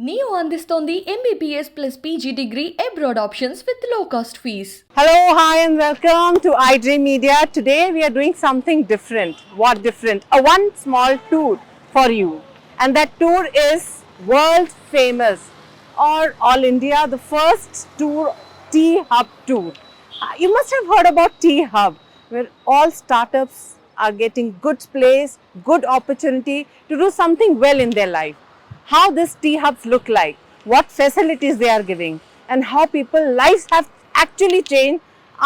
Neo అందిస్తోంది MBBS plus PG degree abroad options with low cost fees. Hello, hi and welcome to iDream Media. Today we are doing something different. What different? A one small tour for you. And that tour is world famous or All India, the first tour, THub tour. You must have heard about THub, where all startups are getting good place, good opportunity to do something well in their life. How this THubs look like, what facilities they are giving, and how people's lives have actually changed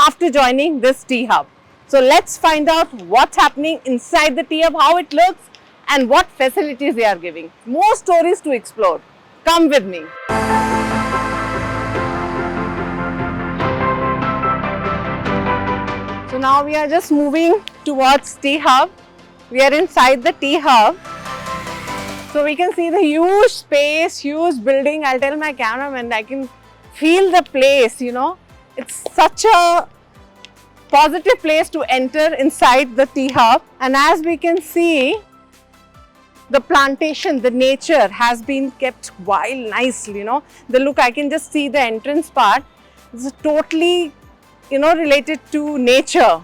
after joining this THub. So let's find out what's happening inside the THub, how it looks, and what facilities they are giving. More stories to explore. Come with me. So now we are just moving towards THub. We are inside the THub. So we can see the huge space, huge building. I'll tell my cameraman, I can feel the place, you know. It's such a positive place to enter inside the THub. And as we can see, the plantation, the nature has been kept wild nicely, you know. The look, I can just see the entrance part. It's totally, you know, related to nature,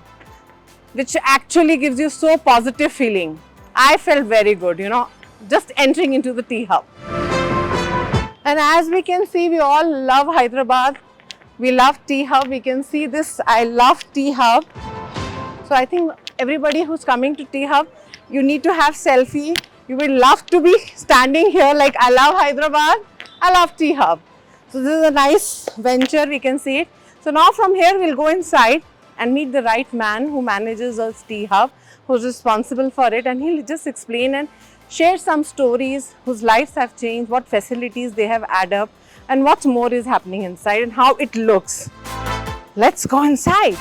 which actually gives you so positive feeling. I felt very good, you know, just entering into the THub. And as we can see, we all love Hyderabad. We love THub. We can see this, I love THub. So I think everybody who's coming to THub, you need to have selfie. You will love to be standing here like, I love Hyderabad, I love THub. So this is a nice venture, we can see it. So now from here, we'll go inside and meet the right man who manages us THub, who's responsible for it, and he'll just explain and share some stories whose lives have changed, what facilities they have added up, and what more is happening inside and how it looks. Let's go inside.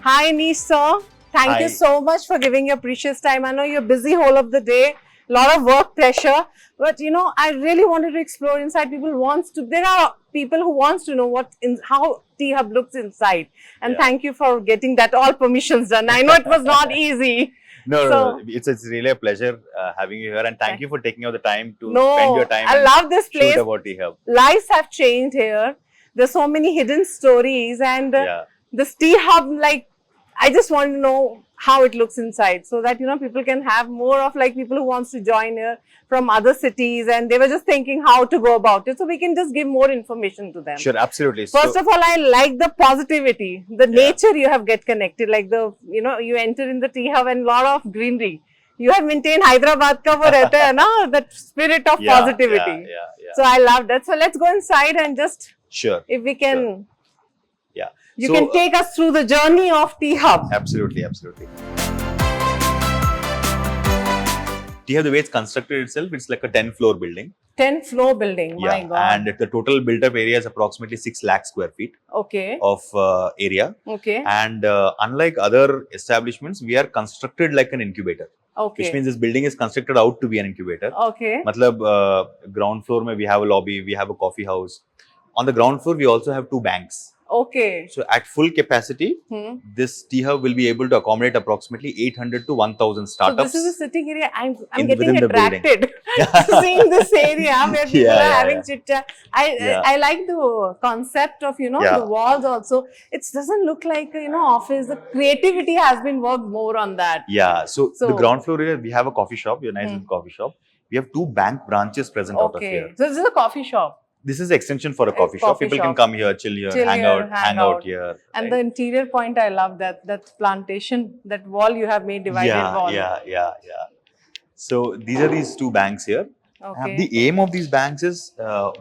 Hi Anish sir, thank you so much for giving your precious time. I know you're busy whole of the day, lot of work pressure, but you know, I really wanted to explore inside. There are people who wants to know how THub looks inside, and thank you for getting that all permissions done. I know it was not easy. No, it's really a pleasure having you here, and thank you for taking out the time to spend your time. I love this place. Shoot about THub. Lives have changed here. There's so many hidden stories, and this THub, like, I just want to know how it looks inside, so that you know people can have more of like people who wants to join here from other cities, and they were just thinking how to go about it, so we can just give more information to them. Sure, absolutely. First of all, I like the positivity, the nature you have get connected, like the, you know, you enter in the THub and lot of greenery. You have maintained Hyderabad ka wo rehta hai na, that spirit of positivity. So I love that. So let's go inside and just, if we can, you can take us through the journey of THub. Absolutely. THub, the way it's constructed itself, it's like a 10-floor building. 10-floor building, my God. And the total built-up area is approximately 6 lakh square feet of area. And unlike other establishments, we are constructed like an incubator. Which means this building is constructed out to be an incubator. Matlab, ground floor, mein we have a lobby, we have a coffee house. On the ground floor, we also have 2 banks. So at full capacity, this THub will be able to accommodate approximately 800 to 1,000 startups. So this is a sitting area. I'm getting attracted seeing this area where people are having chit chat. I like the concept of, you know, the walls also. It doesn't look like, you know, office. The creativity has been worked more on that. So the ground floor area, we have a coffee shop. You're nice in coffee shop. We have 2 bank branches present out of here. So this is a coffee shop. This is extension for a coffee shop. People can come here, chill here, hang out here. And the interior point, I love that plantation, that wall you have made, divided wall. So these are these 2 banks here. The aim of these banks is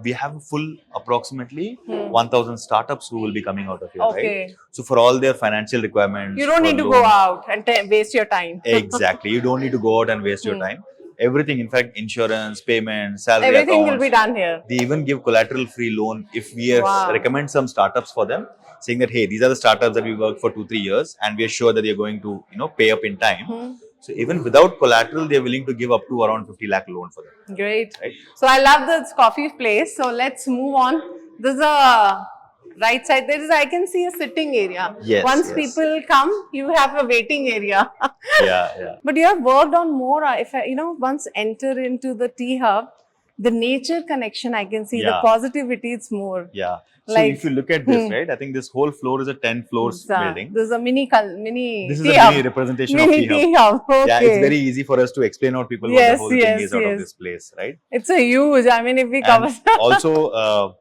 we have full approximately 1,000 startups who will be coming out of here, right? So for all their financial requirements, you don't need to go out and waste your time. Exactly, you don't need to go out and waste your time. Everything, in fact, insurance, payment, salary everything accounts, will be done here. They even give collateral-free loan if we recommend some startups for them, saying that, hey, these are the startups that we worked for 2-3 years, and we are sure that they are going to, you know, pay up in time. So even without collateral, they are willing to give up to around 50 lakh loan for them. Great. Right? So I love this coffee place. So let's move on. This is a right side, there is, I can see a sitting area. Yes. Once yes. people come, you have a waiting area. Yeah. But you have worked on more, if I, once enter into the THub, the nature connection, I can see the Yeah. positivity, it's more. Yeah. So Like, if you look at this, right, I think this whole floor is a 10 floors building. This is a mini This is tea a hub. mini representation Mini of THub. tea hub. Okay. Yeah, it's very easy for us to explain out people what the whole thing is out of this place, right? It's a huge, I mean, if we cover. And also,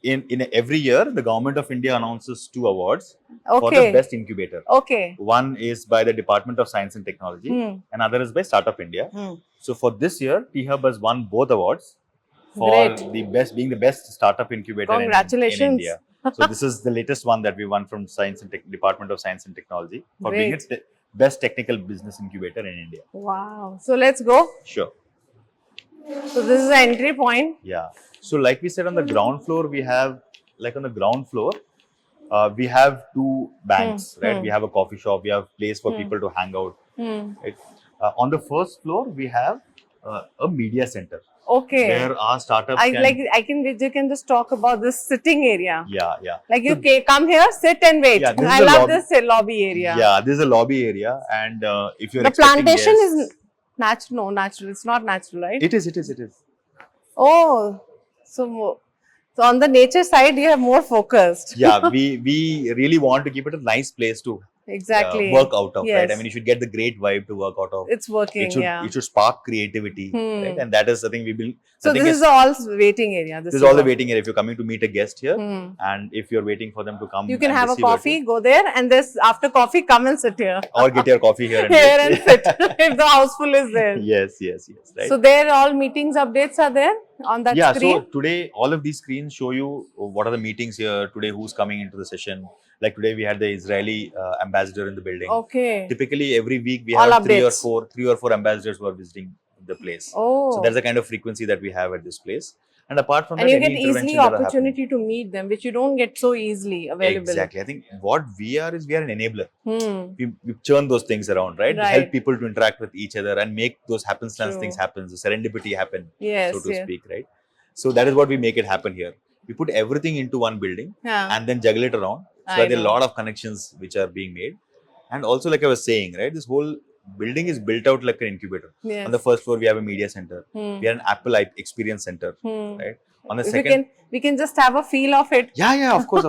in every year, the government of India announces 2 awards for the best incubator. Okay. One is by the Department of Science and Technology, and other is by Startup India. So for this year, THub has won both awards for the best, being the best startup incubator in India. So this is the latest one that we won from Department of Science and Technology for being its best technical business incubator in India. Wow. So let's go. Sure. So this is the entry point. Yeah. So like we said, on the ground floor, we have, we have 2 banks, right? We have a coffee shop, we have place for people to hang out. Right? On the first floor, we have a media center. Okay. Where our startups you can just talk about this sitting area. Yeah. Like you come here, sit and wait. Yeah, I love this lobby area. Yeah, this is a lobby area, and if you're the plantation is natural. No, natural. It's not natural, right? It is. Oh, so on the nature side, you have more focused. Yeah, we really want to keep it a nice place to work out of, right? I mean, you should get the great vibe to work out of. It's working, it should spark creativity, right? And that is the thing we build. So this is all waiting area. This is all the waiting area. If you're coming to meet a guest here, and if you're waiting for them to come, you can have a coffee, go there, and after coffee, come and sit here. Or get your coffee here and sit if the houseful is there. Yes, right. So there, all meetings updates are there on that screen. Yeah, so today all of these screens show you what are the meetings here today, who's coming into the session. Like today we had the Israeli ambassador in the building. Okay. Typically every week we have 3 or 4 ambassadors who are visiting the place. Oh. So that's the kind of frequency that we have at this place. And apart from and that, you get easily opportunity to meet them, which you don't get so easily available. Exactly. I think what we are is we are an enabler. We churn those things around, right? Help people to interact with each other and make those happenstance things happen, the serendipity happen, so to speak, right? So that is what we make it happen here. We put everything into one building and then juggle it around. So there are a lot of connections which are being made. And also, like I was saying, right, this whole building is built out like an incubator. On the first floor, we have a media center. We have an Apple experience center, right? On the second, we can just have a feel of it. Yeah, of course.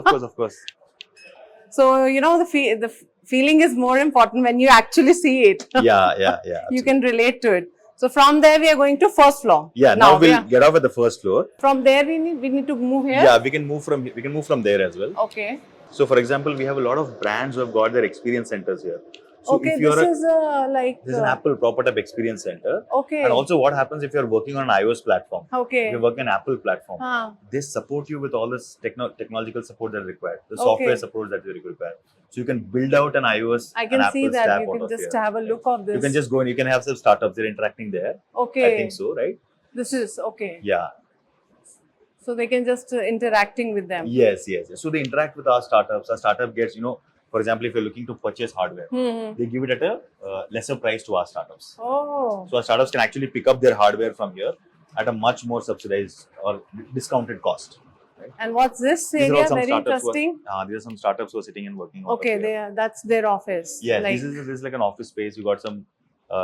So the feeling is more important when you actually see it. Yeah. You can relate to it. So from there we are going to first floor. Yeah, now we'll get off at the first floor. From there we need to move here. Yeah, we can move from there as well. Okay. So for example, we have a lot of brands who have got their experience centers here. So okay, this is an Apple proper type experience center. Okay. And also what happens if you're working on an iOS platform? Okay. If you're working on an Apple platform, they support you with all this technological support that is required, the software support that is required. So you can build out an iOS. I can see that. You can just have a look of this. You can just go and you can have some startups. They're interacting there. Okay. I think so, right? This is okay. Yeah. So they can just interacting with them. Yes. So they interact with our startups. Our startup gets, for example, if you're looking to purchase hardware, they give it at a lesser price to our startups. Oh. So our startups can actually pick up their hardware from here at a much more subsidized or discounted cost. Right? And what's this area? Very interesting. These are some startups who are sitting and working on. Okay, that's their office. Yeah, this is like an office space. You got some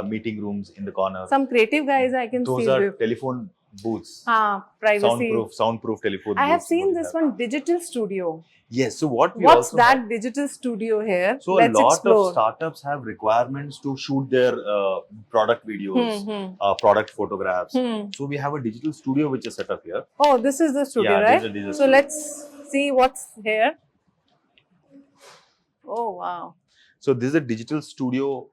meeting rooms in the corner. Some creative guys I can see. Those are telephone booths. Privacy. Soundproof telephone booths. I have seen this one, digital studio. Yes. So what's that digital studio here? So a lot of startups have requirements to shoot their product videos, product photographs. So we have a digital studio which is set up here. Oh, this is the studio, right? So let's see what's here. Oh, wow. So this is a digital studio.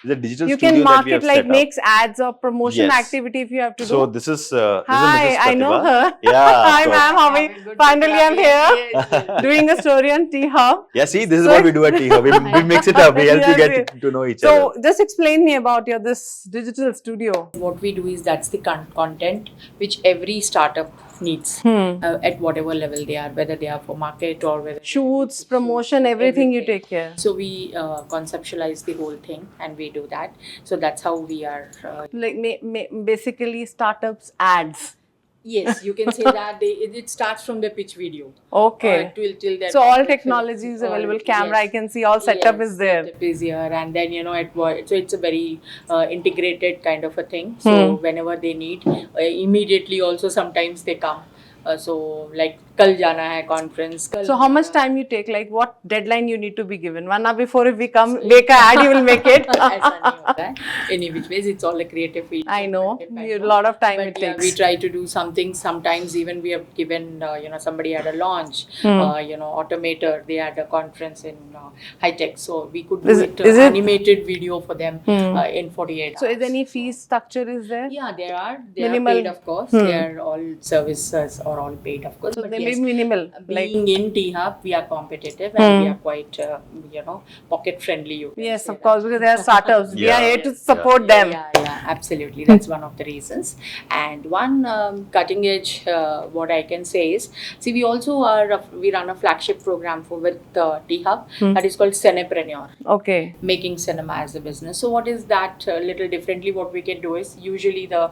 You can market like makes ads or promotion activity if you have to do. So this is Hi, I know her. Yeah. Hi ma'am, how are you? Finally I'm here doing a story on THub. Yeah, see, this is what we do at THub. We mix it up. We help you get to know each other. So just explain me about this digital studio. What we do is that's the content which every startup needs at whatever level they are, whether they are for market or whether shoots, promotion, everything you take care. So we conceptualize the whole thing and we do that. So that's how we are like basically startups ads. Yes, you can say that it starts from the pitch video. Okay. Till their So all corporate technology film. is available. Camera, Yes. I can see all setup Yes, is there. setup is here, and then so it's a very integrated kind of a thing. So whenever they need, immediately also sometimes they come. So like कल जाना है conference. So how much time you take? Like what deadline you need to be given? 1 hour before if we come, make a ad, you will make it. ऐसा नहीं होता है. Any which ways, it's all a creative field. I know. A lot of time But it yeah, takes. we try to do something. Sometimes even we have given, somebody had a launch, automator. They had a conference in high tech, so we could do Is it animated video for them in 48 So hours. is any fees structure is there? Yeah, there are. They Minimal. are paid, of course. They are all services are all paid, of course. So But they yes, may be minimal. Like being in THub, we are competitive and we are quite, pocket friendly. You can yes, say of that. course, because they are startups. We are Yeah. here to support them. Yeah, absolutely. That's one of the reasons. And one cutting edge, what I can say is, see, we also we run a flagship program with THub that is called Cinepreneur. Okay. Making cinema as a business. So what is that little differently? What we can do is usually the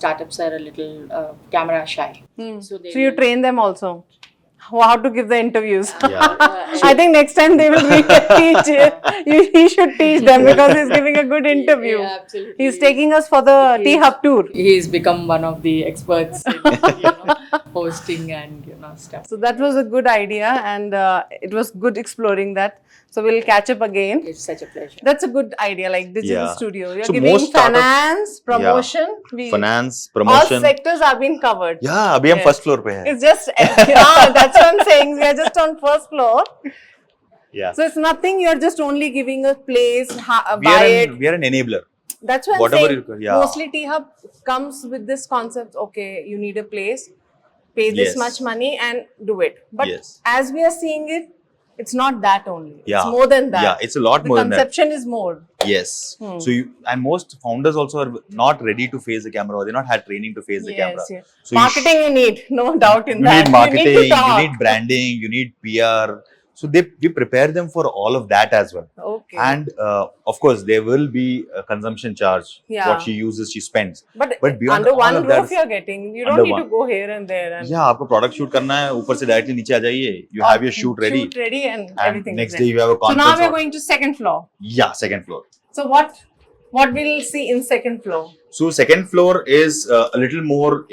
startups are a little camera shy. So they So you train them also how to give the interviews. Yeah. I think next time they will teach. He should teach them because he's giving a good interview. Yeah, absolutely. He's taking us for the THub tour. He's become one of the experts in hosting and stuff. So that was a good idea, and it was good exploring that. So we'll catch up again. It's such a pleasure. That's a good idea, like digital Yeah. studio. You're So giving most startups- finance, promotion. Finance, All promotion. sectors have been covered. Yeah, अभी हम Yes. first floor पे हैं. It's just, that's what I'm saying. We are just on first floor. Yeah. So it's nothing, you're just only giving a place, we buy are it. we are an enabler. That's what whatever I'm saying. you- yeah. Mostly THub comes with this concept, okay, you need a place, pay this Yes. much money and do it. But Yes. as we are seeing it, it's not that only. Yeah. It's more than that. Yeah, it's a lot more The than that. conception is more. Yes. So you and most founders also are not ready to face the camera, or they not had training to face the camera. Yes. So you Marketing you need, no doubt in you that. need marketing, You need to talk. you need branding, you need PR. So we prepare them for all of that as well. Okay. And of course, there will be a consumption charge. Yeah. What she uses, she spends. but beyond under all one of that roof is- you're getting. You don't under need one. to go here and there. And Yeah, आपको product shoot करना है, ऊपर से directly नीचे आ जाइए. You have your shoot ready. Shoot ready and And everything. next is day there. you have a So now conference. we're going to second floor. Yeah, second floor. So what we'll see in second floor? So second floor is a little more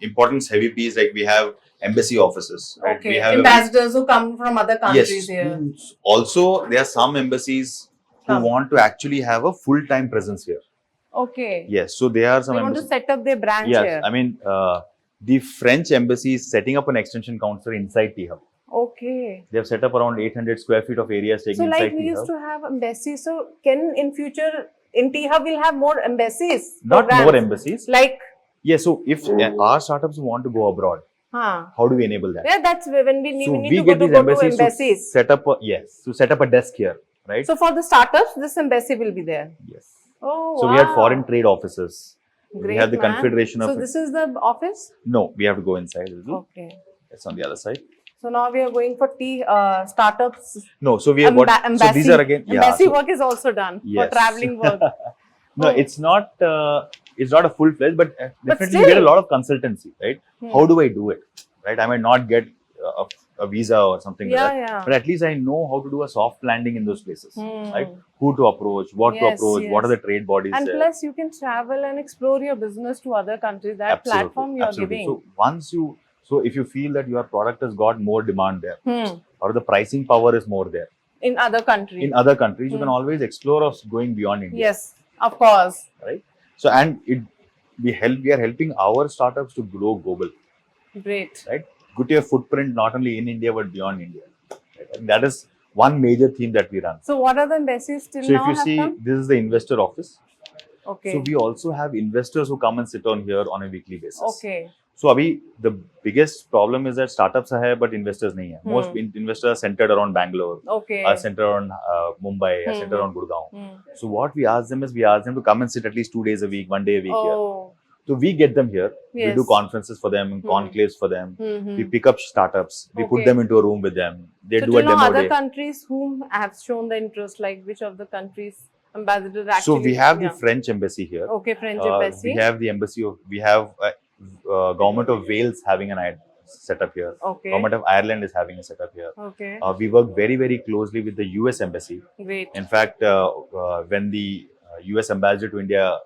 importance heavy piece. Like we have embassy offices. Right? Okay. We have Ambassadors who come from other countries yes. here. Also, there are some embassies who want to actually have a full-time presence here. Okay. Yes. So there are some They want to embassies. set up their branch Yes. here. I mean, the French embassy is setting up an extension counter inside THub. Okay. They have set up around 800 square feet of area staying So inside like we used THub. to have embassies. So can in future in THub we'll have more embassies? Not programs? more embassies. Like, Yes. So if our startups want to go abroad, how do we enable that? yeah, that's when we need, So we need we to get go these to embassies, embassies. to set up a desk here, right? So for the startups, this embassy will be there. Yes. Oh, So wow. we had foreign trade offices. Great, we have the man. confederation of. So this is the office? No, we have to go inside. a little. Okay. It's on the other side. So now we are going for startups. No, so we have got. So embassy. these are again. Embassy so- work is also done for Yes. traveling work. No, Oh. it's not. It's not a full fledged, but definitely you still. get a lot of consultancy, right? How do I do it? Right? I might not get a visa or something like Yeah, that, yeah. but at least I know how to do a soft landing in those places, right? Who to approach, what to Yes, approach, what are yes. the trade bodies And there. plus, you can travel and explore your business to other countries. That platform you are Absolutely. giving. So if you feel that your product has got more demand there, Hmm. or the pricing power is more there In other countries. in other countries, you can always explore of going beyond India, Yes, of course. right? So we are helping our startups to grow global, Great. right? Put your footprint not only in India but beyond India. Right? And that is one major theme that we run. So what are the embassies till So now if you have see, come? this is the investor office. Okay. So we also have investors who come and sit on here on a weekly basis. Okay. So abhi the biggest problem is that startups are here but investors nahi hai. Most investors are centered around Bangalore, Okay. are centered around Mumbai, are centered around Gurgaon. So what we ask them is, we ask them to come and sit at least 2 days a week, 1 day a week here. Oh. So we get them here. We Yes. do conferences for them, conclaves for them. We pick up startups. We put Okay. them into a room with them. They So do a till now, demo other day. countries whom have shown the interest, like which of the countries ambassadors actually? So we have the yeah. French embassy here. Okay, French We embassy. have the embassy of, we have Government of Wales having an setup here. Okay. Government of Ireland is having a setup here. Okay. We work very, very closely with the US Embassy. Great. In fact, when the US Ambassador to India,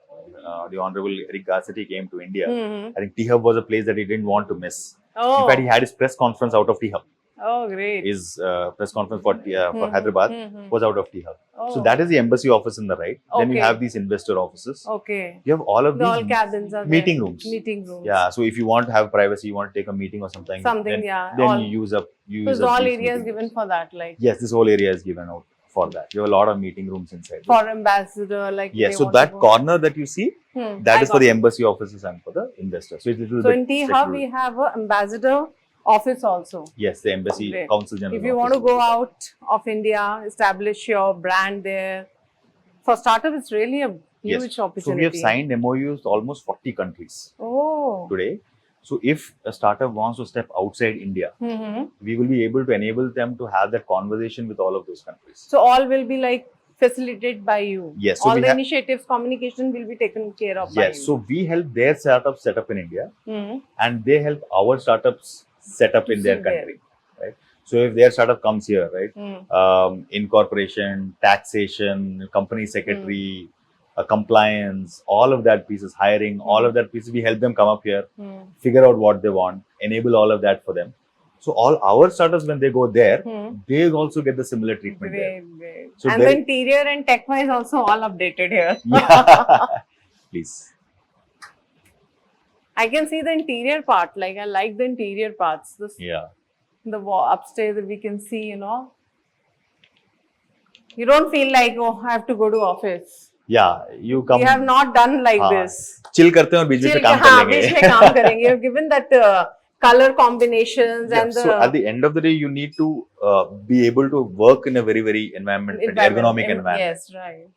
the Honorable Eric Garcetti came to India, I think THub was a place that he didn't want to miss. Oh. In fact, he had his press conference out of THub. Oh, great. His press conference for Hyderabad was out of THub. Oh. So that is the embassy office in the right. Then you Okay. have these investor offices. Okay. You have all of The these all cabins are meeting there. rooms. Meeting rooms. Yeah. So if you want to have privacy, you want to take a meeting or something. Something, then, yeah. Then All- you use up. You So use the up all these areas meeting given rooms. for that, like Yes, this whole area is given out for that. You have a lot of meeting rooms inside. for ambassador, like Yes. they So want to that go. corner that you see, that I is for got the it. embassy offices and for the investors. So it's a little So bit in THub secluded. we have a ambassador office also. Yes, the embassy Great. council general. If you want to office. go out of India, establish your brand there. For startup, it's really a Yes. huge So opportunity. we have signed MOUs to almost 40 countries Oh. today. So if a startup wants to step outside India, Mm-hmm. we will be able to enable them to have that conversation with all of those countries. So all will be like facilitated by you. Yes, so all we the have- initiatives, communication will be taken care of by Yes, you. so we help their startups set up in India Mhm. and they help our startups set up in their There. country, right? So if their startup comes here, right, Mm. incorporation, taxation, company secretary, compliance, all of that pieces, hiring, all of that pieces, we help them come up here, Mm. figure out what they want, enable all of that for them. So all our startups, when they go there, they also get the similar treatment there. Great, great. So and the there- interior and tech wise also all updated here. Yeah. Please. I can see the interior part. Like I like the interior parts. Yeah. The upstairs that we can see, you know. You don't feel like, oh, I have to go to office. Yeah. You come. We have not done like हाँ, this. chill करते हैं और बीच में से Chill- काम हाँ, कर लेंगे. बीच में काम करेंगे. You've given that color combinations Yeah, and the so at the end of the day, you need to be able to work in a very, very ergonomic environment. Yes, right.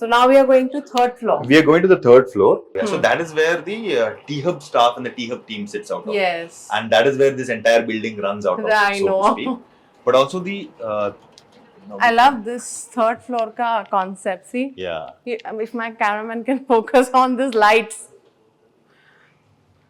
So now we are going to third floor. We are going to the third floor. So that is where the THub staff and the THub team sits out of. Yes. And that is where this entire building runs out of, I so know. to speak. But also the... I love this third floor ka concept. See? Yeah. If my cameraman can focus on these lights.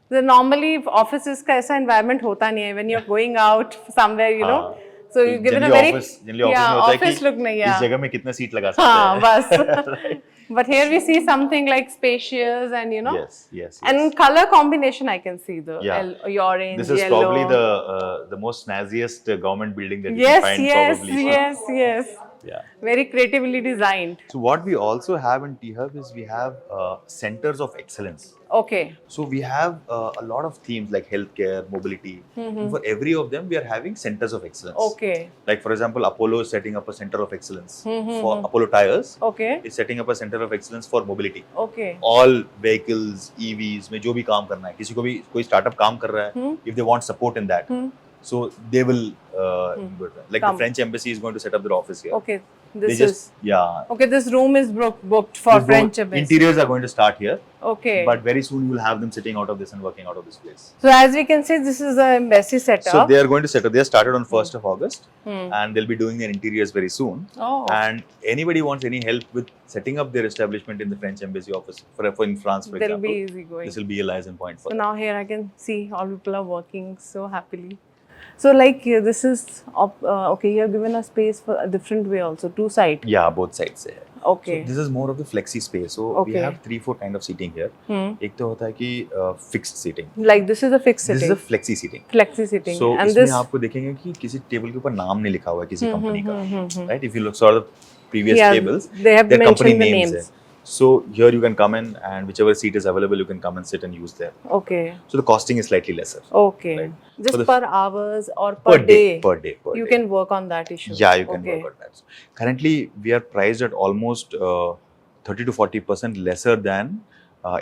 The normally offices ka aisa environment hota nahi hai when you're going out somewhere, you know. So you've given a very office look nahi इस है. जगह में कितना seat लगा सकते हाँ, हैं. बस. Right. But here we see something like spacious and you know. Yes, yes. And color combination I can see the Yeah. orange, This is yellow. probably the most snazziest government building that you Yes, can find yes, probably. yes. Yeah. Very creatively designed. So what we also have in THub is we have centers of excellence. Okay. So we have a lot of themes like healthcare, mobility. And for every of them, we are having centers of excellence. Okay. Like for example, Apollo is setting up a center of excellence for Apollo Tires. Okay. Is setting up a center of excellence for mobility. Okay. All vehicles, EVs में जो भी काम करना है, किसी को भी कोई startup काम कर रहा है, if they want support in that, so they will like Come. the French embassy is going to set up their office here. Okay. They This just is yeah. okay. This room is booked for This French room- embassy. Interiors are going to start here, Okay. but very soon you will have them sitting out of this and working out of this place. So as we can see, this is the embassy setup. So they are going to set up. They are started on 1st of August, and they'll be doing their interiors very soon. Oh. And anybody wants any help with setting up their establishment in the French embassy office for in France, for They'll example, be easy going. this will be a liaison point for So them. now here I can see all people are working so happily. So like this is okay. You have given a space for a different way also, two sides. Yeah, both sides है. Okay. So this is more of the flexi space. So we Okay. have 3-4 kind of seating here. एक तो होता है कि fixed seating. Like this is a fixed This sitting. is a flexi seating. Flexi sitting. So and इसमें this आपको देखेंगे कि किसी टेबल के ऊपर नाम नहीं लिखा हुआ है किसी कंपनी का, right? If you look sort of previous Yeah, tables, they have their company mentioned the names names. है. So here you can come in and whichever seat is available, you can come and sit and use there. Okay. So the costing is slightly lesser. Okay. Right. Just For the- per hours or per day. Per day. You can work on that issue. Yeah, you can Okay. work on that. Currently, we are priced at almost 30 to 40% lesser than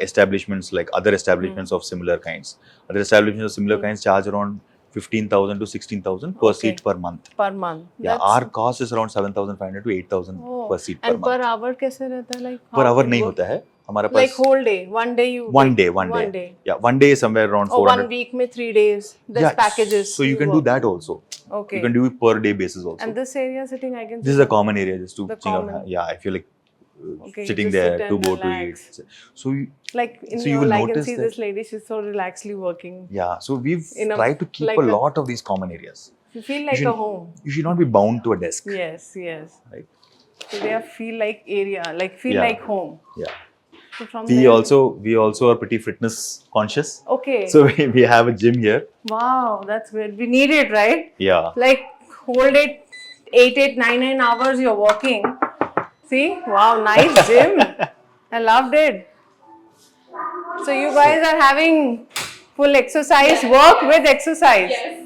establishments like other establishments of similar kinds. Other establishments of similar kinds charge around 15,000 to 16,000 per Okay. seat per month. Per month. Yeah, That's- our cost is around 7,500 to 8,000 Oh. per seat per And per month. hour कैसे रहता है? Like Per how hour it नहीं works? होता है हमारे Like pass. whole day. One day you. One day. One day. Yeah, one day is somewhere around Oh, 400. 1 week में 3 days. There's Yeah, packages. so you can do work. that also. Okay. You can do it per day basis also. And this area sitting, I can. This is a common area just to The chill out. common. Yeah, if you like Okay, sitting just sit there and to go to relax. eat. So, Like in so you your, will I can notice see that, this lady, she's so relaxedly working. yeah. So we've In a- tried to keep like a a- lot of these common areas. You feel You like should, a home. you should not be bound to a desk, Yes, yes. right? So they feel like area, like feel Yeah. like home. Yeah. So from We there, also are pretty fitness conscious. okay. So we have a gym here. Wow, that's good. We need it, right? Yeah. Like hold it 9 hours you're working. See? Wow, nice gym. I loved it. So you guys are having full exercise, work with exercise. Yes.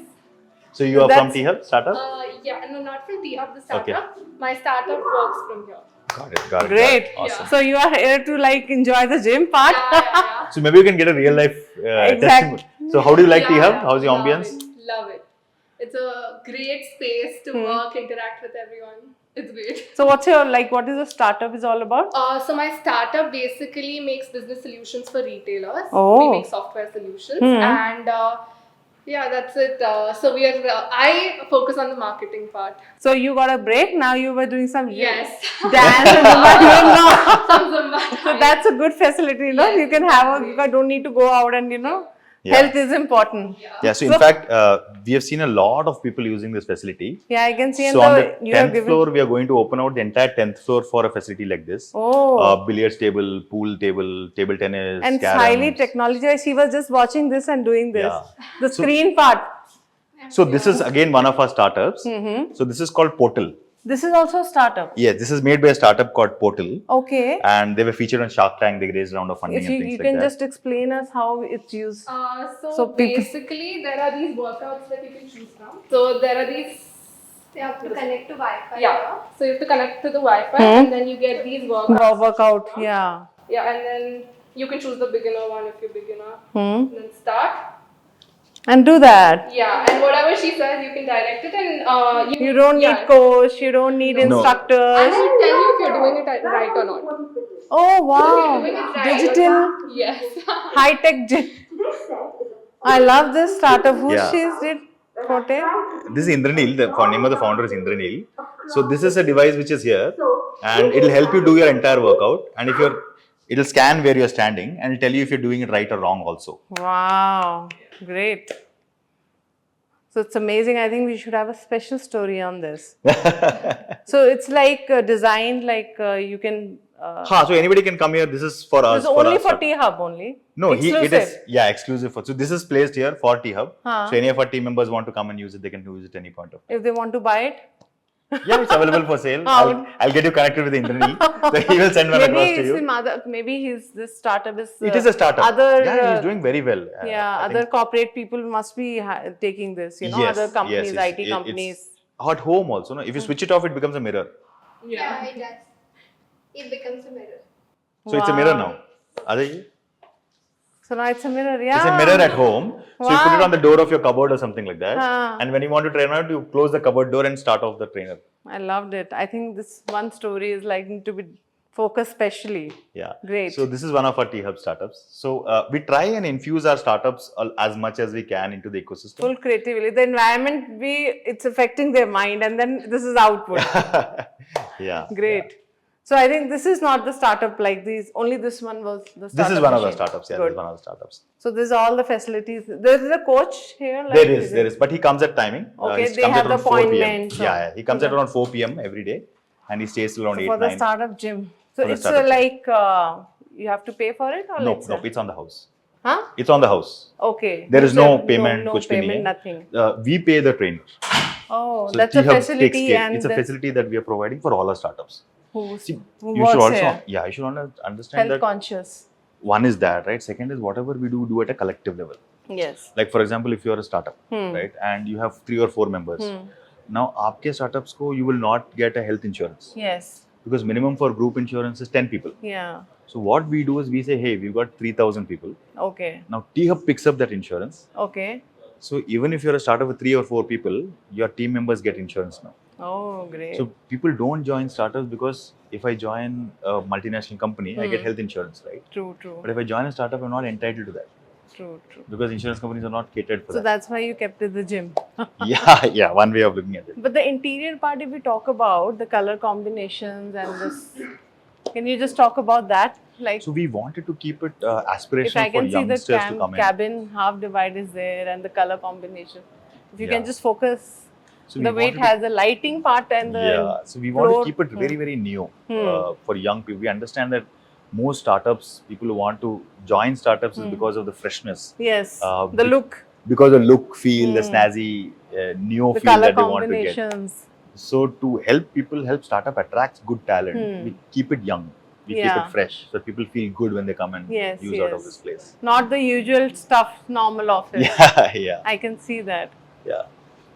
So you So are from that's- THub startup? Yeah, no, not from THub, the Okay. startup. My startup works from here. Got it. Got it. Great. Got it. Awesome. So you are here to like enjoy the gym part. Yeah. So maybe you can get a real life Exact. testimony. So how do you like Yeah, THub? yeah. How's the Love ambience? it. Love it. It's a great space to work, interact with everyone. It's great. So what is the startup is all about? So my startup basically makes business solutions for retailers. Oh. We make software solutions, and yeah, that's it. So we are. I focus on the marketing part. So you got a break. Now you were doing some Yes. dance and Zumba. Some Zumba. So that's a good facility, you know. Yes, You can have you don't need to go out and Yeah. health is important. Yeah. So in fact, we have seen a lot of people using this facility. Yeah, I can see. So on the you have 10th given. floor, we are going to open out the entire 10th floor for a facility like this. Oh. Billiards table, pool table, table tennis, And caroms. highly technology. She was just watching this and doing this. Yeah. The So- screen part. So this is again one of our startups. So this is called Portal. This is also a startup. Yeah, this is made by a startup called Portal. Okay. And they were featured on Shark Tank. They raised a round of funding If and you things like can that. just explain us how it's used. So, So people- basically, there are these workouts that you can choose from. So there are these. You have to connect to Wi-Fi. Yeah. So you have to connect to the Wi-Fi, and then you get these workouts. Workout. Yeah. Yeah, and then you can choose the beginner one if you're beginner. Hmm. Then start. And do that. Yeah, and whatever she says, you can direct it, and You don't need coach. You don't need No. And instructors. she'll tell you if you're doing it right or not. Oh wow! Doing it right or Digital not. Yes. high tech gym. I love this startup. Who Yeah. she's did? Forte? This is Indranil. The name of the founder is Indranil. So this is a device which is here, and it will help you do your entire workout. And if it'll scan where you're standing and it'll tell you if you're doing it right or wrong also. Wow, great. So it's amazing. I think we should have a special story on this. So it's like designed like you can. So anybody can come here. This is for us. It's only our for startup. THub only. No, it is Exclusive. exclusive for. So this is placed here for THub. Huh. So any of our team members want to come and use it, they can use it any point of time. If they want to buy it, Yeah, it's available for sale. How? I'll get you connected with Indranil. So he will send one maybe across to it's you. in other. Maybe this startup is. It is a startup. Other. Yeah, he's doing very well. I Other think- corporate people must be taking this. You know, Yes, other companies, yes, IT companies. It's at home also. No? If you switch it off, it becomes a mirror. Yeah, it does. It becomes a mirror. So it's a mirror Wow. now. Are So now it's a mirror. Yeah. It's a mirror at home. So you put it Wow. on the door of your cupboard or something like that. Ah. And when you want to train out, you close the cupboard door and start off the trainer. I loved it. I think this one story is like to be focused specially. Yeah. Great. So this is one of our THub startups. So we try and infuse our startups as much as we can into the ecosystem. Full creativity. The environment it's affecting their mind, and then this is output. Yeah. Great. So I think this is not the startup like these. Only this one was the startup. This is one of the machine. startups. Yeah, Good. this is one of the startups. So there's all the facilities. There is a coach here. Like, There is, but he comes at timing. Okay, he they comes have at the around 4 p.m. appointment, so- Yeah, he comes at around 4 p.m. every day, and he stays till around So 8, for the 9. startup gym. So For the it's startup gym. like you have to pay for it or No, like no, it's on the house. Huh? It's on the house. Okay. There is So no payment. No kuch bhi nahi payment, hai. nothing. We pay the trainer. Oh, So that's a THub facility takes care. and It's a facility that we are providing for all our startups. who You should works also, here. yeah, you should understand Health that conscious. one is that, right? Second is whatever we do at a collective level. Yes. Like for example, if you're a startup, right, and you have 3 or 4 members, now आपके startups को you will not get a health insurance Yes. because minimum for group insurance is 10 people. Yeah. So what we do is we say, hey, we've got 3,000 people. Okay. Now THub picks up that insurance. Okay. So even if you're a startup with 3 or 4 people, your team members get insurance now. Oh, great. So people don't join startups because if I join a multinational company, I get health insurance, right? True, true. But if I join a startup, I'm not entitled to that True, true. because insurance companies are not catered for So that. that's why you kept it the gym. Yeah, one way of looking at it. But the interior part, if we talk about the color combinations and this Can you just talk about that? Like, So we wanted to keep it if I aspirational for can see the youngsters to come in. cabin, half divide is there and the color combination. If you can Yeah. just focus So we the way it wanted to- has the lighting part and the Yeah, so we want to floor. keep it very, very new Hmm. for young people. We understand that most startups, people who want to join startups is because of the freshness, Yes, Uh, the be- look, because the look, feel, the snazzy, neo the feel color that they want to get. combinations. So to help people, help startup attracts good talent, we keep it young, we keep Yeah. it fresh, so people feel good when they come and Yes, use out of yes. this place. Not the usual stuff, normal office. Yeah, yeah, I can see that. yeah.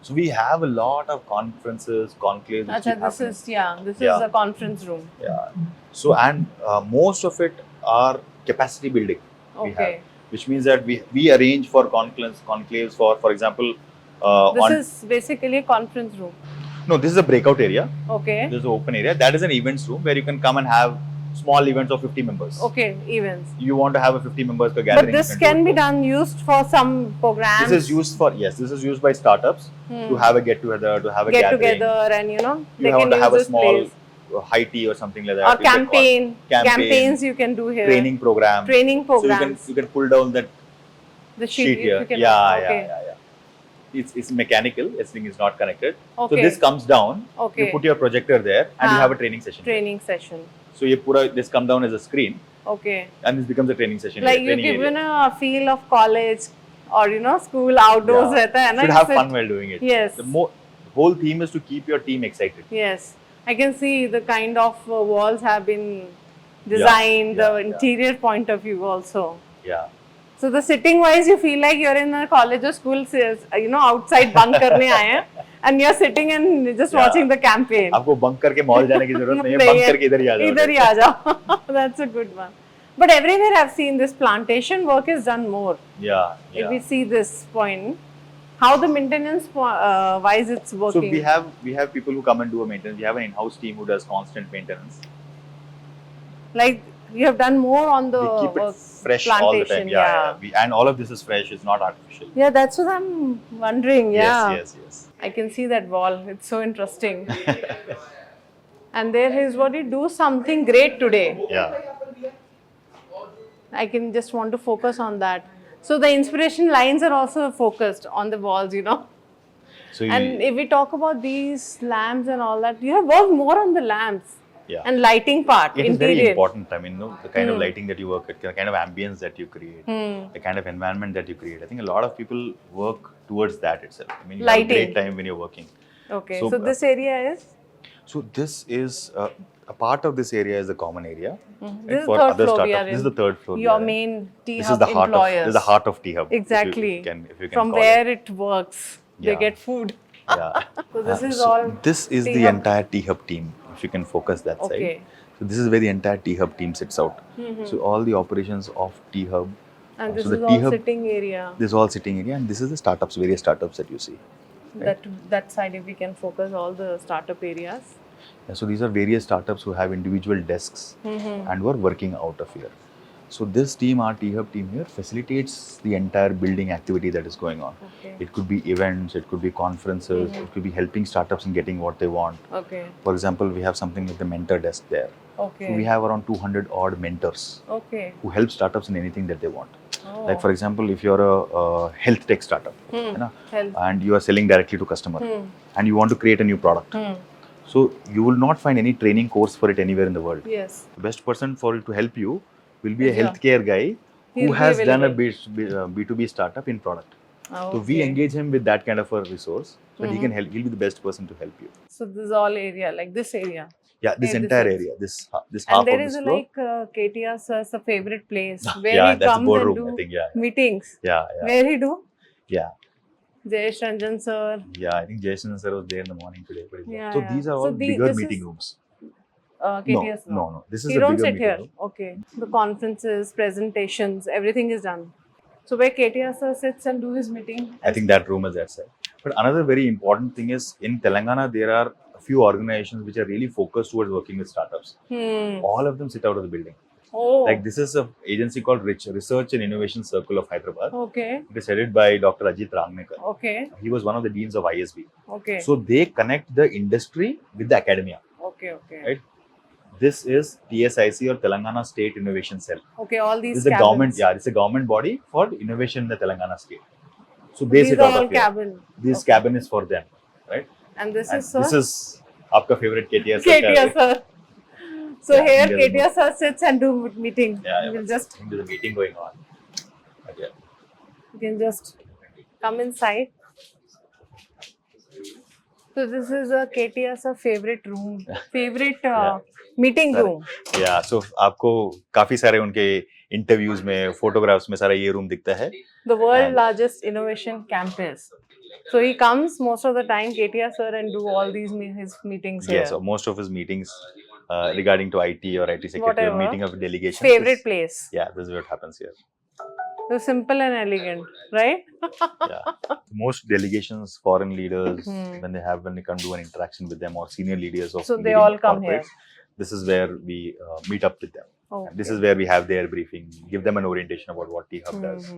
So we have a lot of conferences, conclaves. which Acha, keep this happening. is, this Yeah. is a conference room. Yeah. So and most of it are capacity building. We Okay. have, which means that we arrange for conclaves for example. This on, is basically a conference room. no, this is a breakout area. Okay. This is an open area. That is an events room where you can come and have small events of 50 members. Okay, events. You want to have a 50 members gathering. But this you can do be it. done used for some programs. This is used for this is used by startups to have a get together, to have a get gathering. together, and You they want can to use have a this small place. high tea or something like that. Or You can call- campaign, campaigns you can do here. training program. Training So programs. you can pull down that The sheet if here. you can, Yeah, okay. yeah. It's mechanical. This thing is not connected. Okay. So this comes down. Okay. You put your projector there and you have a training session. Training session. So this come down as a screen Okay. and this becomes a training session. Like here, you training given area. a feel of college or school outdoors. Yeah. रहता है ना, Should you have sit- fun while doing it. Yes. The whole theme is to keep your team excited. Yes. I can see the kind of walls have been designed, the yeah. interior point of view also. Yeah. So the sitting wise, you feel like you're in a college or school, outside bunk करने आए हैं, and you're sitting and just Yeah. watching the campaign. आपको bunk करके mall जाने की जरूरत नहीं है, नहीं बंक है, करके इधर ही आ जाओ. इधर ही आ जाओ. That's a good one. But everywhere I've seen this plantation work is done more. Yeah. If we see this point, how the maintenance wise it's So working. we have people who come and do a maintenance. We have an in-house team who does constant maintenance. Like you have done more on the We keep it fresh plantation. all the time. Yeah. And all of this is fresh. It's not artificial. Yeah, that's what I'm wondering. Yeah. Yes. I can see that wall. It's so interesting. And there is what you do something great today. Yeah. I can just want to focus on that. So the inspiration lines are also focused on the walls, So And if we talk about these lamps and all that, you have worked more on the lamps yeah. and lighting part. It is interior. very important. I mean, the kind of lighting that you work at, the kind of ambience that you create, the kind of environment that you create. I think a lot of people work towards that itself. I mean, you have a Lighting. great time when you're working. Okay, So, so this area is? So this is a part of this area is the common area. This is the third floor we are in. This is the third floor. Your we are in. main This is THub the heart employers. of. This is the heart of THub. Exactly. If you can From call where it. it works. Yeah. They get food. Yeah. So this is So all. This is the THub. entire THub team. If you can focus that Okay. side. So this is where the entire THub team sits out. So all the operations of THub. And this so is the all THub sitting area. This is all sitting area, and this is the startups, various startups that you see. That side, if we can focus all the startup areas. Yeah, so these are various startups who have individual desks and who are working out of here. So this team, our THub team here, facilitates the entire building activity that is going on. Okay. It could be events, it could be conferences, it could be helping startups in getting what they want. Okay. For example, we have something like the mentor desk there. Okay. So we have around 200 odd mentors Okay. who help startups in anything that they want. Oh. Like for example, if you're a health tech startup, Health. and you are selling directly to customer, and you want to create a new product, so you will not find any training course for it anywhere in the world. Yes. The best person for to help you will be a Yeah. healthcare guy He'll who be has done a available. B2B startup in product. Oh, So we engage him with that kind of a resource, so he can help. He'll be the best person to help you. So this is all area, like this area. Yeah, this Yeah, this entire is- area, this half And there of is this a, floor. like KTR sir's a favorite place where Yeah, he that's the comes boardroom, and I do think, yeah. meetings. Yeah, Where he do? yeah. Jayesh Ranjan sir. Yeah, I think Jason sir was there in the morning today. Yeah, So yeah. these are So all the- bigger this meeting is- rooms. KTR sir. No. This is He a don't bigger sit meeting here. room. Okay. The conferences, presentations, everything is done. So where KTR sir sits and do his meeting. I think that room is that side. But another very important thing is in Telangana, there are a few organizations which are really focused towards working with startups. All of them sit out of the building. Oh. Like this is an agency called Research and Innovation Circle of Hyderabad. Okay. It is headed by Dr. Ajit Rangnekar. Okay. He was one of the deans of ISB. Okay. So they connect the industry with the academia. Okay. Okay. Right? This is TSIC or Telangana State Innovation Cell. Okay, all This these is a cabins. government, yeah, it's a government body for innovation in the Telangana state. So they These sit are out all of here. cabin. This Okay. cabin is for them, right? And this And is sir? this is आपका favorite KTR sir. KTR sir. So Yeah, here India is the KTR sir sits and do meeting. Yeah, We'll but just, there's a meeting going on. Okay. you can just come inside. So this is a KTR sir favorite room, favorite Yeah. meeting Sorry. room. Yeah, so आपको काफी सारे उनके interviews में photographs में सारा ये room दिखता है. The world And- largest innovation campus. So he comes most of the time, KTR sir, and do all these his meetings here. Yes, so most of his meetings regarding to IT or IT secretary Whatever. or meeting of delegation. Favorite place. Yeah, this is what happens here. So simple and elegant, right? Yeah, most delegations, foreign leaders, Hmm. when they come do an interaction with them or senior leaders of So they leading all come corporates, this is where we meet up with them. And this is where we have their briefing, give them an orientation about what THub does.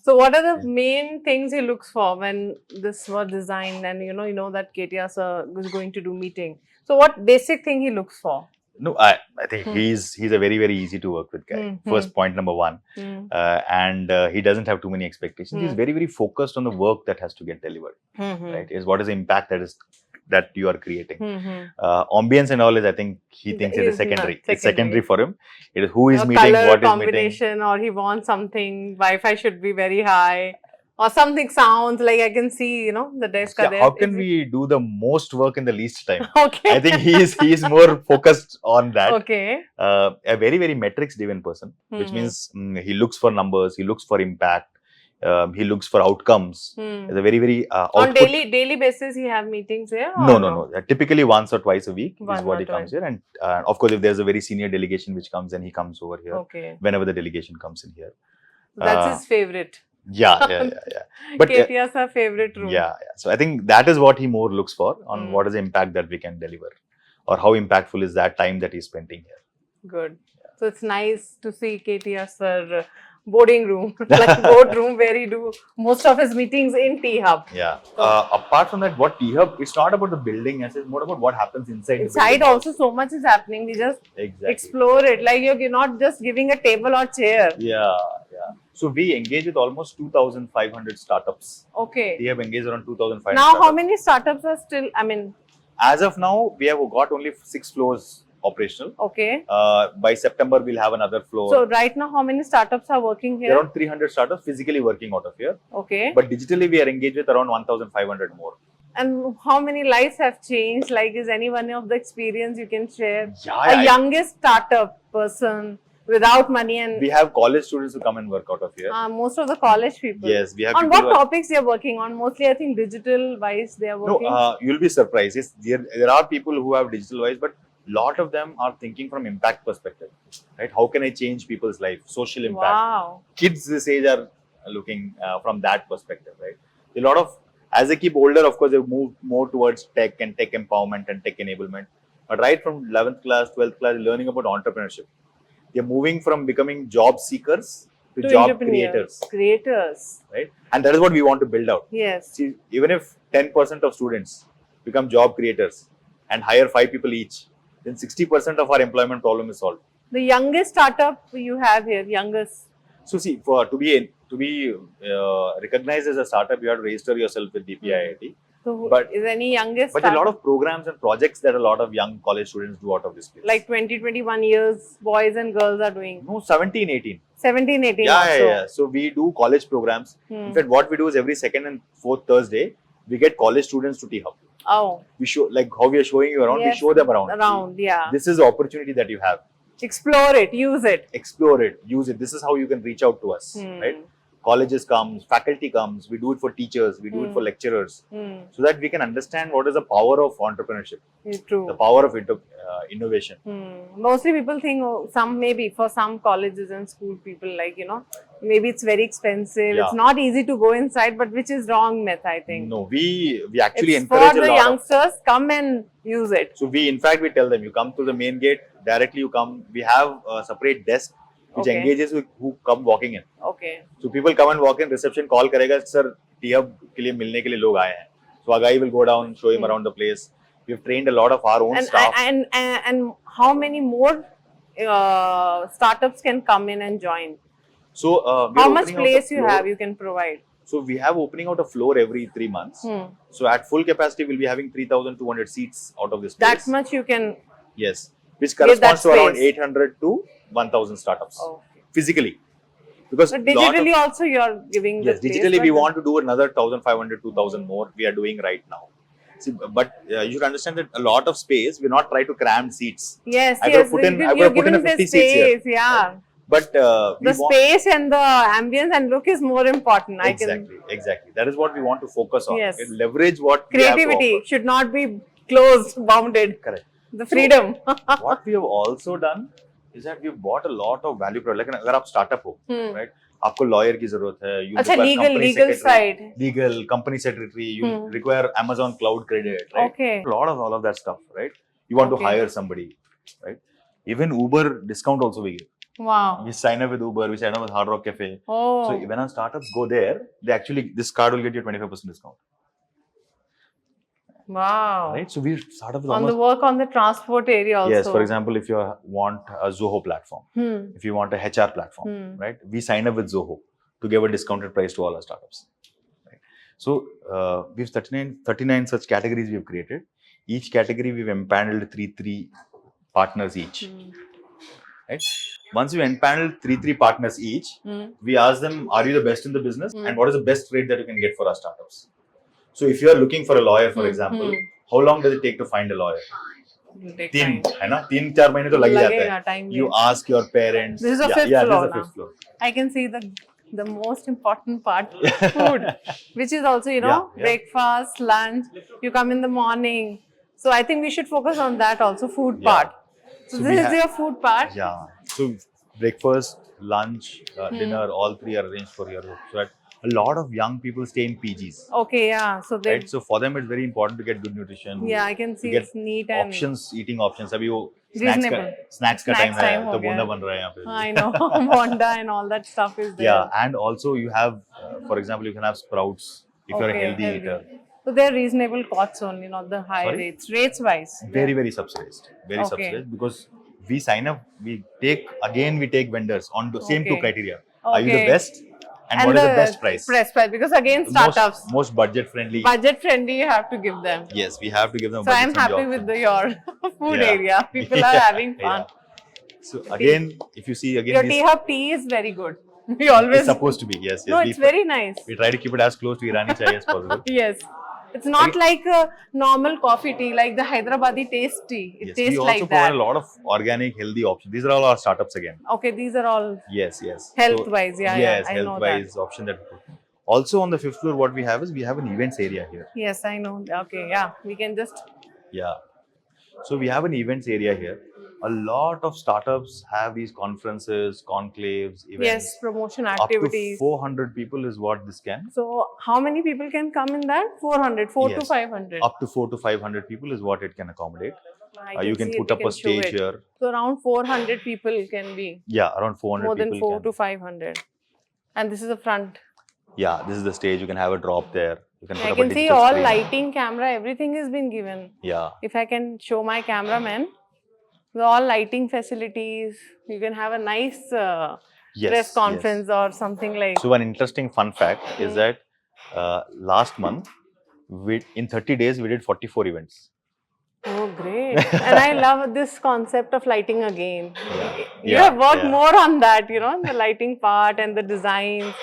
So what are the main things he looks for when this was designed, and you know that KTR sir is going to do meeting? So what basic thing he looks for? No, I think he's a very, very easy to work with guy. First point number one. And he doesn't have too many expectations. He's very, very focused on the work that has to get delivered. Right? Is what is the impact that you are creating. Ambience and all is, I think he thinks it is secondary. It's secondary for him. It is who is A meeting, color what is meeting. combination, or he wants something. Wi-Fi should be very high, or something sounds like I can see. The desk. Yeah, how can we do the most work in the least time? Okay. I think he is more focused on that. Okay. A very, very metrics driven person, which means he looks for numbers, he looks for impact, he looks for outcomes. It's a very, very On output. daily basis, he have meetings here? No. Typically once or twice a week One is what or he comes twice. here, and of course, if there's a very senior delegation which comes, then he comes over here. Okay. Whenever the delegation comes in here. That's his favorite. Yeah. But KTR's our favorite room. yeah. So I think that is what he more looks for on what is the impact that we can deliver, or how impactful is that time that he's spending here. Good. So it's nice to see KTR's boarding room, like boardroom where he do most of his meetings in THub. Yeah. Apart from that, what THub, it's not about the building, it's more about what happens inside. Inside the building. also so much is happening. We just Exactly. explore it. Like you're not just giving a table or chair. Yeah. So we engage with almost 2,500 startups. Okay. We have engaged around 2,500. Now, how startups. many startups are still? As of now, we have got only 6 floors operational. Okay. By September, we'll have another floor. So right now, how many startups are working here? Around 300 startups physically working out of here. Okay. But digitally, we are engaged with around 1,500 more. And how many lives have changed? Like, is any one of the experience you can share? Yeah, Youngest startup person without money, and we have college students who come and work out of here. most of the college people. Yes, we have. On people what who are- topics they are working on? Mostly, I think digital wise they are working. No, you'll be surprised. Yes, there are people who have digital wise, but lot of them are thinking from impact perspective, right? How can I change people's life, social impact? Wow. Kids this age are looking from that perspective, right? A lot of, as they keep older, of course, they move more towards tech and tech empowerment and tech enablement. But right from 11th class, 12th class, learning about entrepreneurship. They're moving from becoming job seekers to job entrepreneurs. creators, right? And that is what we want to build out. Yes. See, even if 10% of students become job creators and hire 5 people each, then 60% of our employment problem is solved. The youngest startup you have here, youngest. So see, to be recognized as a startup, you have to register yourself with DPIIT. So But- is any youngest But a startup? lot of programs and projects that a lot of young college students do out of this place. Like 20, 21 years, boys and girls are doing. No, 17, 18. 17, 18 Yeah, also. yeah. So we do college programs. In fact, what we do is every second and fourth Thursday, we get college students to THub. Oh, We show, like how we are showing you around, yes. we show them around. Around, yeah. This is the opportunity that you have. Explore it, use it. Explore it, use it. This is how you can reach out to us, right? Colleges comes, faculty comes, we do it for teachers, we do it for lecturers, so that we can understand what is the power of entrepreneurship, It's true. the power of innovation. Mostly people think maybe for some colleges and school people, like, maybe it's very expensive. Yeah. It's not easy to go inside, but which is wrong myth, I think. No, we actually It's encourage for a the lot of. youngsters, come and use it. So in fact, we tell them, you come to the main gate, directly you come. We have a separate desk which Okay. engages with who come walking in. Okay. So people come and walk in, reception call करेगा, sir, THub के लिए मिलने के लिए लोग आए हैं. So a guy will go down, show him around the place. We have trained a lot of our own staff. And how many more startups can come in and join? So how much place you have you can provide? So we have opening out a floor every 3 months. So at full capacity, we'll be having 3,200 seats out of this place. That much you can. Yes, which corresponds to around 800 to 1,000 startups physically. Because but digitally also you are giving. Yes, digitally we want to do another 1,500, 2,000 more. We are doing right now. See, but you should understand that a lot of space. We're not trying to cram seats. Yes, I could have put in a 50 seats here. Yeah. But the space and the ambience and look is more important. Exactly. That is what we want to focus on. Yes. Leverage what creativity should not be closed, bounded. Correct. The freedom. What we have also done is that we've bought a lot of value product. Like अगर आप startup हो, right? आपको lawyer की ज़रूरत है. You require legal side. Legal, company secretary. You require Amazon cloud credit, right? Okay. A lot of all of that stuff, right? You want to hire somebody, right? Even Uber discount also we give. Wow. We sign up with Uber, we sign up with Hard Rock Cafe. Oh. So when our startups go there, they actually, this card will get you 25% discount. Wow. Right? So we started with on the work on the transport area also. Yes, for example, if you want a Zoho platform, if you want a HR platform, right? We sign up with Zoho to give a discounted price to all our startups. Right? So we have 39 such categories we have created. Each category we've empaneled three partners each. Right? Once you empanel three partners each, we ask them, are you the best in the business? And what is the best rate that you can get for our startups? So if you are looking for a lawyer, for example, how long does it take to find a lawyer? 3-4 महीने तो लग ही जाता है. You ask your parents. This is a fifth floor. I can see the most important part, food, which is also, breakfast, lunch. You come in the morning. So I think we should focus on that also, food part. So this is your food part. Yeah. So breakfast, lunch, dinner, all three are arranged for your room. So that a lot of young people stay in PGs. Okay, yeah. So they. Right? So for them, it's very important to get good nutrition. Yeah, I can see it's neat and eating options. अभी वो snacks का time है, तो बोंडा बन रहा है यहाँ पे. I know, bonda and all that stuff is there. Yeah, and also you have, for example, you can have sprouts if you're a healthy eater. So they're reasonable costs only, not the high rates. Rates wise. Very subsidized. Subsidized because we sign up, we take vendors on the same two criteria. Are you the best? And what is the best price? Best price, because again, startups. Most budget friendly. Budget friendly, you have to give them. Yes, we have to give them. So I'm happy with your food area. People are having fun. So again, if you see again, your THub tea is very good. We always. It's supposed to be, yes. No, it's very nice. We try to keep it as close to Irani chai as possible. Yes. It's not like a normal coffee tea, like the Hyderabadi taste tea. It tastes like that. We also provide a lot of organic, healthy options. These are all our startups again. Okay, these are all. Yes. Health-wise, Yes, health-wise option that. Also on the 5th floor, what we have is we have an events area here. Yes, I know. Okay, yeah, we can just. Yeah. So we have an events area here. A lot of startups have these conferences, conclaves, events. Yes, promotion activities. Up to 400 people is what this can. So how many people can come in that? 400, 400 to 500. Up to 400 to 500 people is what it can accommodate. You can put up a stage here. So around 400 people can be. Yeah, around 400 more people. More than 400 to 500. And this is the front. Yeah, this is the stage. You can have a drop there. You can put I can see all lighting, camera, everything has been given. Yeah. If I can show my cameraman. All lighting facilities. You can have a nice press conference or something like. So one interesting fun fact is that last month, in 30 days, we did 44 events. Oh, great. And I love this concept of lighting again. You have worked more on that, the lighting part and the designs.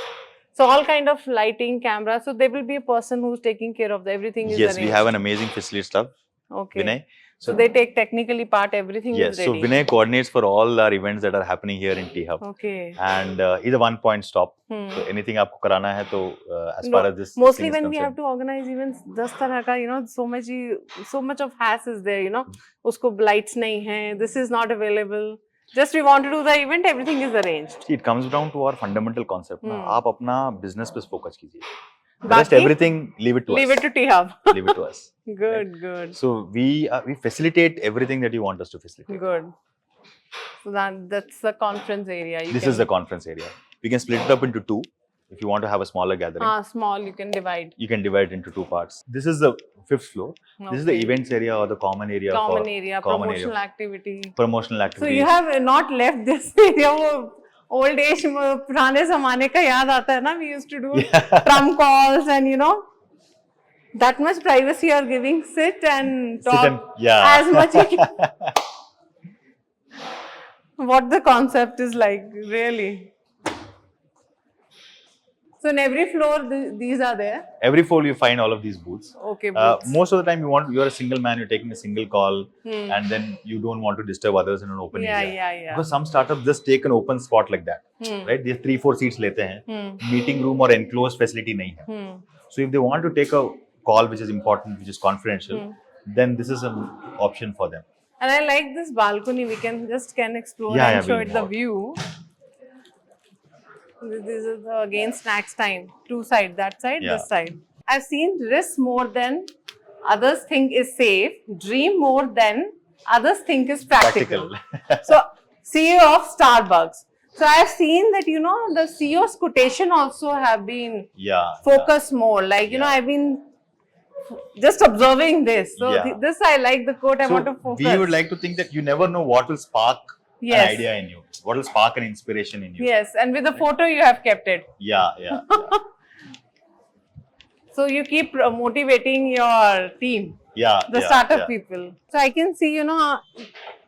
So all kind of lighting, camera. So there will be a person who's taking care of everything. Yes, we have an amazing facility staff. Okay. Vinay. So they take technically part, everything is ready. So Vinay coordinates for all our events that are happening here in THub. Okay. And he's a one-point stop. So anything aapko karana hai, to as far as this. Mostly when we have to organize events, das tarah ka, so much of hass is there, Usko lights nahi hai, this is not available. Just we want to do the event, everything is arranged. See, it comes down to our fundamental concept. Aap apna business pe focus kijiye. The rest everything, leave it to us. Leave it to THub. Leave it to us. Good. So we facilitate everything that you want us to facilitate. Good. So that's the conference area. This is the conference area. We can split it up into two. If you want to have a smaller gathering, Small, you can divide. you can divide it into 2 parts. This is the 5th floor. This is the events area or the common area. Promotional activity. Promotional So activities. you have not left this area. वो old age पुराने ज़माने का याद आता है ना? We used to do trump calls and you know that much privacy you are giving. Sit and talk as much you can. What the concept is like, really. So in every floor, these are there. Every floor you find all of these booths. Okay. Booths. Most of the time you're a single man, you're taking a single call, and then you don't want to disturb others in an open area. Yeah. Because some startups just take an open spot like that, right? They 3-4 seats लेते हैं. Meeting room or enclosed facility नहीं है. So if they want to take a call which is important, which is confidential, then this is an option for them. And I like this balcony. We can explore and show it the view. This is again snacks time. 2 sides, that side, this side. I've seen risk more than others think is safe, dream more than others think is practical. So, CEO of Starbucks. So I've seen that, you know, the CEO's quotation also have been focused more. Like, you know, I've been just observing this. So this I like the quote. I want to focus. We would like to think that you never know what will spark an idea in you. What will spark an inspiration in you. Yes, and with the photo you have kept it. Yeah. So you keep motivating your team. The startup people. So I can see, you know,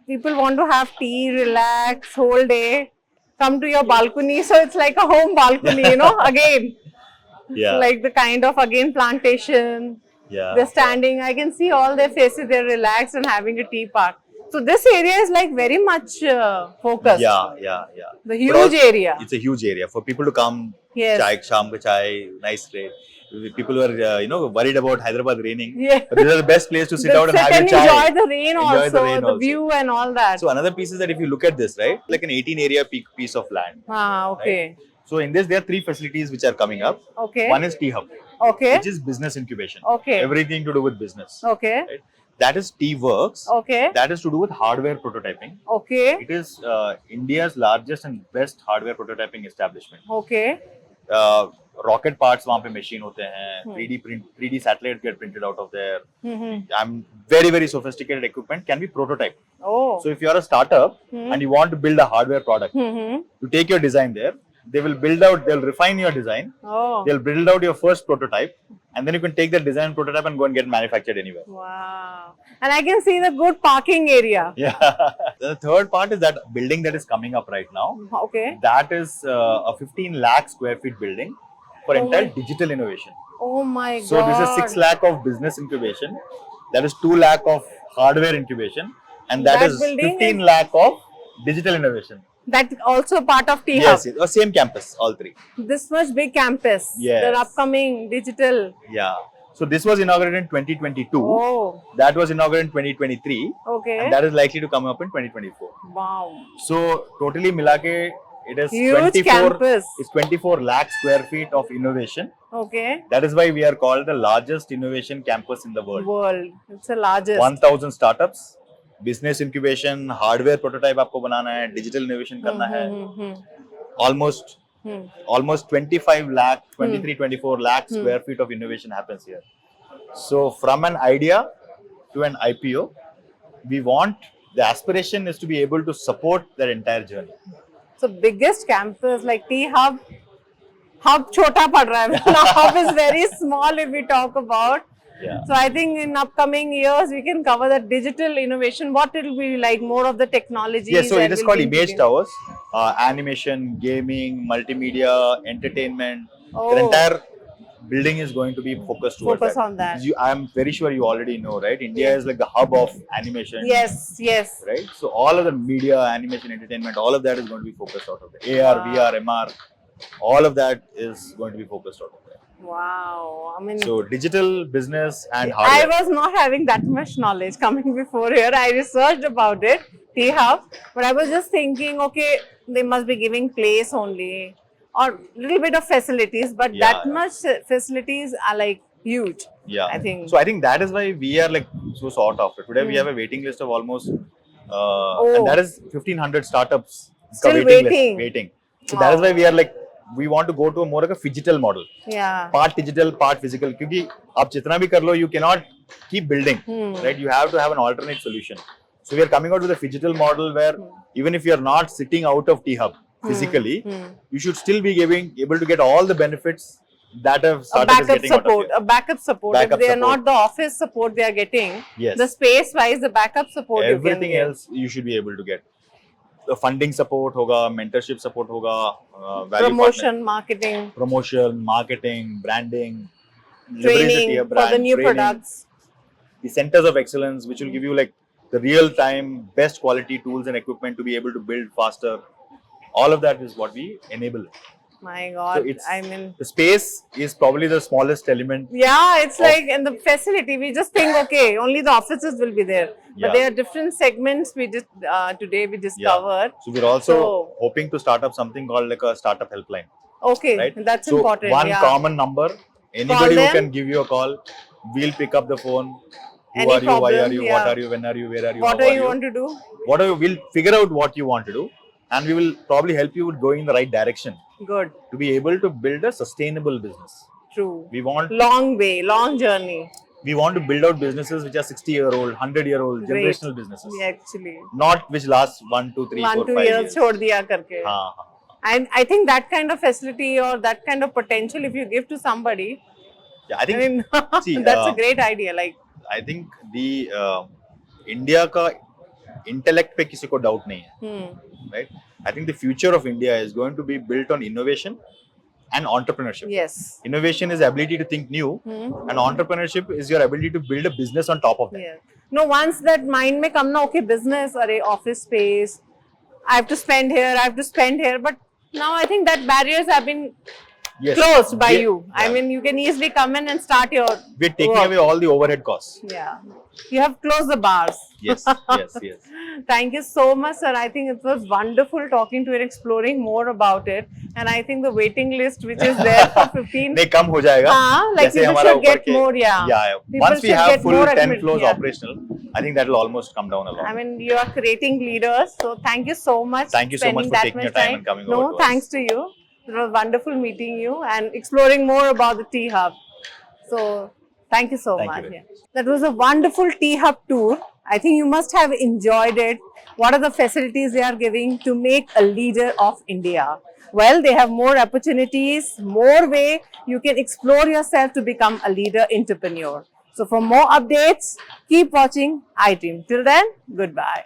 people want to have tea, relax, whole day, come to your balcony. So it's like a home balcony, you know, again. So like the kind of, again, plantation. They're standing. I can see all their faces. They're relaxed and having a tea park. So this area is like very much focused. Yeah. The huge area. It's a huge area for people to come. Chai, sham ka chai, nice day. People were, you know, worried about Hyderabad raining. But this is the best place to sit out and have a chai. Enjoy the rain also, the view and all that. So another piece is that if you look at this, right, like an 18 area piece of land. Okay. Right? So in this, there are 3 facilities which are coming up. Okay. One is THub. Okay. Which is business incubation. Okay. Everything to do with business. Okay. Right? That is T-Works. Okay. That is to do with hardware prototyping. Okay. It is India's largest and best hardware prototyping establishment. Okay. Rocket parts वहाँ पे machine होते हैं. 3D satellites get printed out of there. Very sophisticated equipment can be prototyped. So if you are a startup and you want to build a hardware product, you take your design there. They will they'll refine your design. They'll build out your first prototype, and then you can take that design prototype and go and get manufactured anywhere. Wow. And I can see the good parking area. The third part is that building that is coming up right now. Okay. That is a 15 lakh square feet building for entire digital innovation. Oh my God. So this is 6 lakh of business incubation. That is 2 lakh of hardware incubation. And that is 15 lakh of digital innovation. That also part of THub. Yes, same campus, all 3. This much big campus. Yes. The upcoming digital. So this was inaugurated in 2022. That was inaugurated in 2023. Okay. And that is likely to come up in 2024. Wow. So totally milake, it is huge campus. It's 24 lakh square feet of innovation. Okay. That is why we are called the largest innovation campus in the world. It's the largest. 1,000 startups. Business incubation, hardware prototype आपको बनाना है, digital innovation करना है. Almost 25 lakh, 24 lakh square feet of innovation happens here. So from an idea to an IPO, the aspiration is to be able to support their entire journey. So biggest campus like THub, hub chota pad raha hai. Hub is very small if we talk about. So I think in upcoming years we can cover the digital innovation. What it will be like, more of the technology. Yes, so it is called Image Towers. Animation, gaming, multimedia, entertainment. The entire building is going to be focused towards that. I am very sure you already know, right? India is like the hub of animation. Yes. Right? So all of the media, animation, entertainment, all of that is going to be focused out of there. AR, VR, MR, all of that is going to be focused out of there. Wow. I mean, so digital, business and hardware. I was not having that much knowledge coming before here. I researched about it, THub, but I was just thinking, okay, they must be giving place only or little bit of facilities, but that much facilities are like huge. I think. So I think that is why we are like so sought after. Today we have a waiting list of almost, and that is 1,500 startups. Still waiting. So that is why we are like we want to go to a more like a phygital model. Yeah. Part digital, part physical. क्योंकि आप जितना भी कर लो, you cannot keep building, right? You have to have an alternate solution. So we are coming out with a phygital model where even if you are not sitting out of THub physically, you should still be able to get all the benefits that a startup is getting out of here. A backup support. If they are not the office support they are getting, Yes. the space-wise, the backup support Everything you can else you should be able to get. The funding support hoga, mentorship support hoga, value promotion, marketing, branding, training for the new products. The centers of excellence, which will give you like the real-time, best quality tools and equipment to be able to build faster. All of that is what we enable. My God, So I mean, the space is probably the smallest element. yeah, it's like in the facility, we just think, okay, only the offices will be there. Yeah. But there are different segments we just, today we discovered. So we're also hoping to start up something called like a startup helpline. Okay, Right? that's so important. One yeah. common number, anybody who can give you a call, we'll pick up the phone. Who Any are you? Why are problem, you? yeah. What are you? When are you? Where are you? What How do are you want to do? Whatever, we'll figure out what you want to do, and we will probably help you with going in the right direction Good. to be able to build a sustainable business. True. We want Long way, long journey. to build out businesses which are 60-year-old, 100-year-old, Great. generational businesses. Yeah, actually. Not which last 1, 2, 3, 4, 5 years. छोड़ दिया करके. हाँ, हाँ. And I think that kind of facility or that kind of potential, if you give to somebody, Yeah, I think I mean, see, that's a great idea. Like, I think the India का intellect पे किसी को doubt नहीं है, right? I think the future of India is going to be built on innovation and entrepreneurship. yes. Innovation is the ability to think new, and entrepreneurship is your ability to build a business on top of that. Yeah. No, once that mind may come, na, okay, business or office space, I have to spend here, I have to spend here. But now I think that barriers have been Yes. closed by you. Yeah. I mean, you can easily come in and start your We're taking work. away all the overhead costs. Yeah. You have closed the bars. Yes, yes, yes. Thank you so much, sir. I think it was wonderful talking to you and exploring more about it. And I think the waiting list, which is there for 15. नहीं कम हो जाएगा. Like जैसे people हमारा should ऊपर get के- more, yeah. Yeah. People Once we should have get full more 10 admit- floors yeah. operational, I think that will almost come down a lot. I mean, you are creating leaders. So thank you so much. Thank you so much spending for that taking your much time and coming no, over to us. thanks to you. It was wonderful meeting you and exploring more about the THub. So thank you so Thank you much. very Yeah. That was a wonderful THub tour. I think you must have enjoyed it. What are the facilities they are giving to make a leader of India? Well, they have more opportunities, more way you can explore yourself to become a leader entrepreneur. So for more updates, keep watching iDream. Till then, goodbye.